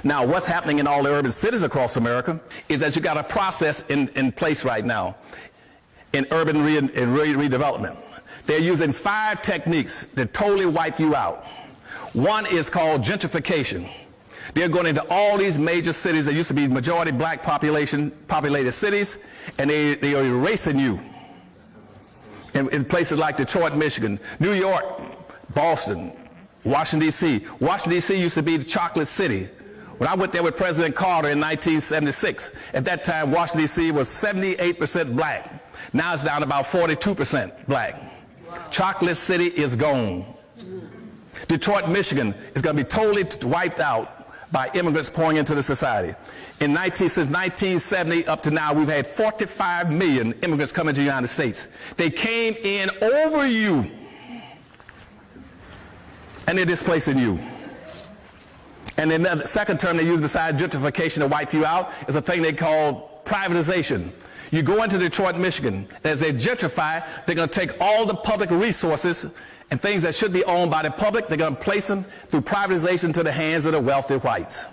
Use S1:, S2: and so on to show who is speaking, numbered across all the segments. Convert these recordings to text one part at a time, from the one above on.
S1: Now, what's happening in all the urban cities across America is that you got a process in place right now in urban redevelopment. They're using 5 techniques that totally wipe you out. One is called gentrification. They're going into all these major cities that used to be majority black populated cities, and they are erasing you. In places like Detroit, Michigan, New York, Boston, Washington, D.C. Washington, D.C. used to be the chocolate city. When I went there with President Carter in 1976, at that time, Washington, D.C. was 78% black. Now it's down to about 42% black. Wow. Chocolate City is gone. Detroit, Michigan is going to be totally wiped out by immigrants pouring into the society. Since 1970 up to now, we've had 45 million immigrants coming to the United States. They came in over you, and they're displacing you. And then the second term they use besides gentrification to wipe you out is a thing they call privatization. You go into Detroit, Michigan, as they gentrify, they're going to take all the public resources and things that should be owned by the public, they're going to place them through privatization to the hands of the wealthy whites.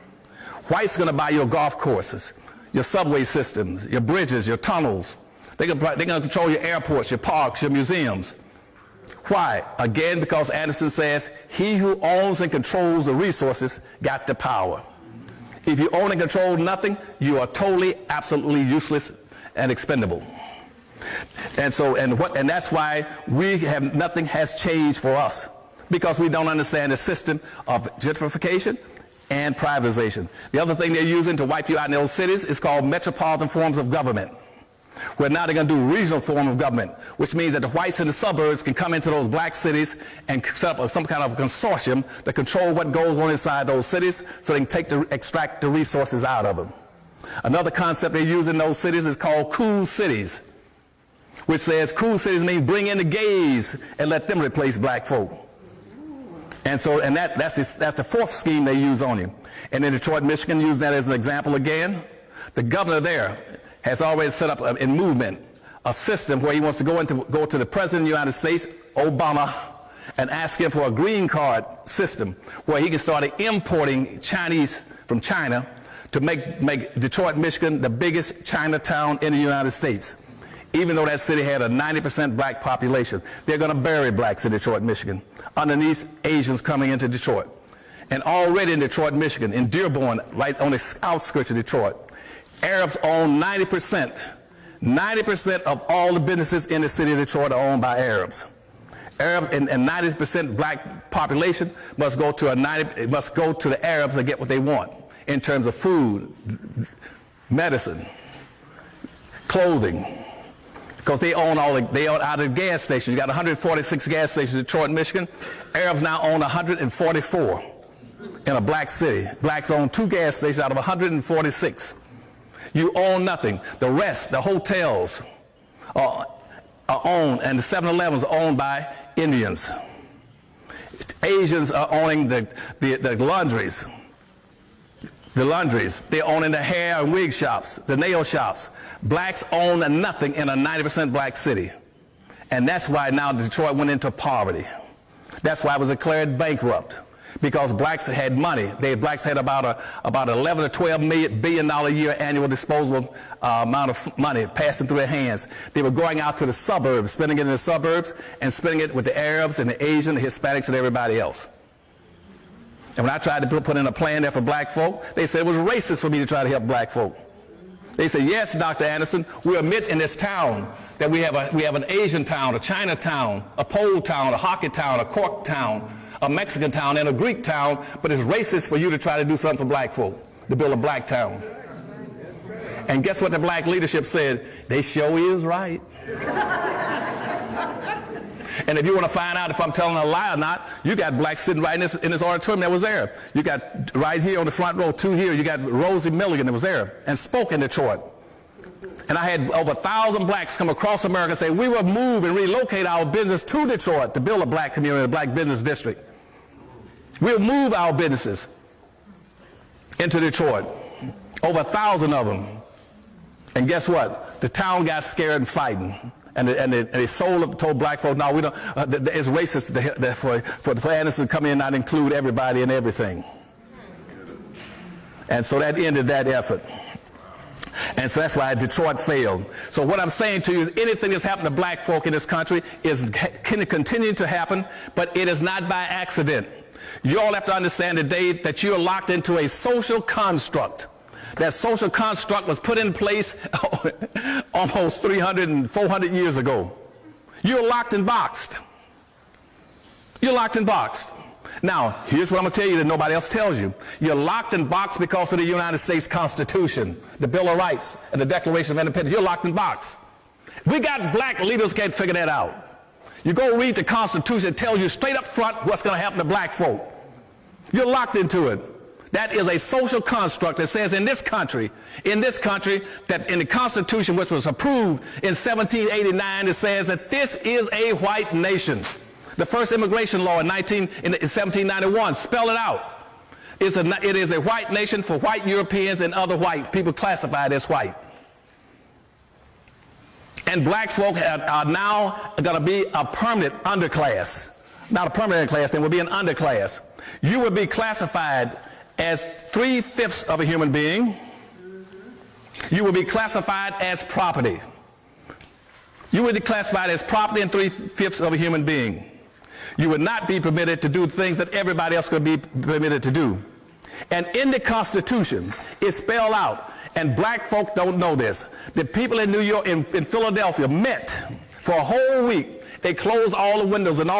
S1: Whites are going to buy your golf courses, your subway systems, your bridges, your tunnels. They're going to control your airports, your parks, your museums. Why? Again, because Anderson says, he who owns and controls the resources got the power. If you own and control nothing, you are totally, absolutely useless and expendable. And that's why nothing has changed for us, because we don't understand the system of gentrification and privatization. The other thing they're using to wipe you out in those cities is called metropolitan forms of government, where now they're going to do regional form of government, which means that the whites in the suburbs can come into those black cities and set up some kind of consortium to control what goes on inside those cities so they can extract the resources out of them. Another concept they use in those cities is called cool cities, which says cool cities means bring in the gays and let them replace black folk. And that's the fourth scheme they use on you. And in Detroit, Michigan, using that as an example again, the governor there has already set up in movement a system where he wants to go to the President of the United States, Obama, and ask him for a green card system where he can start importing Chinese from China to make Detroit, Michigan the biggest Chinatown in the United States. Even though that city had a 90% black population, they're going to bury blacks in Detroit, Michigan, underneath Asians coming into Detroit. And already in Detroit, Michigan, in Dearborn, right on the outskirts of Detroit, Arabs own 90%. 90% of all the businesses in the city of Detroit are owned by Arabs. Arabs and 90% black population must go to the Arabs to get what they want in terms of food, medicine, clothing. Because they own they own out of the gas stations. You got 146 gas stations in Detroit, Michigan. Arabs now own 144 in a black city. Blacks own 2 gas stations out of 146. You own nothing. The rest, the hotels are owned, and the 7-Elevens are owned by Indians. Asians are owning the laundries. The laundries, they're owning the hair and wig shops, the nail shops. Blacks own nothing in a 90% black city. And that's why now Detroit went into poverty. That's why it was declared bankrupt, because blacks had money. Blacks had about 11 or 12 billion a year annual disposable amount of money passing through their hands. They were going out to the suburbs, spending it in the suburbs, and spending it with the Arabs and the Asians, the Hispanics, and everybody else. And when I tried to put in a plan there for black folk, they said it was racist for me to try to help black folk. They said, yes, Dr. Anderson, we admit in this town that we have an Asian town, a Chinatown, a Pole town, a hockey town, a Cork town, a Mexican town, and a Greek town, but it's racist for you to try to do something for black folk, to build a black town. And guess what the black leadership said? They sure is right. And if you want to find out if I'm telling a lie or not, you got blacks sitting right in this auditorium that was there. You got right here on the front row, 2 here, you got Rosie Milligan that was there and spoke in Detroit. And I had over 1,000 blacks come across America and say, we will move and relocate our business to Detroit to build a black community, a black business district. We'll move our businesses into Detroit. Over 1,000 of them. And guess what? The town got scared and fighting. And they told black folks, no, we don't. It's racist for Anderson to come in and not include everybody and everything. And so that ended that effort. And so that's why Detroit failed. So what I'm saying to you is anything that's happened to black folk in this country can continue to happen, but it is not by accident. You all have to understand today that you're locked into a social construct. That social construct was put in place almost 300 and 400 years ago. You're locked and boxed. You're locked and boxed. Now, here's what I'm going to tell you that nobody else tells you. You're locked and boxed because of the United States Constitution, the Bill of Rights, and the Declaration of Independence. You're locked and boxed. We got black leaders can't figure that out. You go read the Constitution, it tells you straight up front what's going to happen to black folk. You're locked into it. That is a social construct that says in this country, that in the Constitution, which was approved in 1789, it says that this is a white nation. The first immigration law in 1791 spelled it out. It is a white nation for white Europeans and other white people classified as white. And black folk are now going to be a permanent underclass. Not a permanent class, they will be an underclass. You will be classified as 3/5 of a human being. You will be classified as property. You will be classified as property and 3/5 of a human being. You would not be permitted to do things that everybody else could be permitted to do. And in the Constitution, it's spelled out, and black folk don't know this. The people in New York, in Philadelphia, met for a whole week. They closed all the windows and all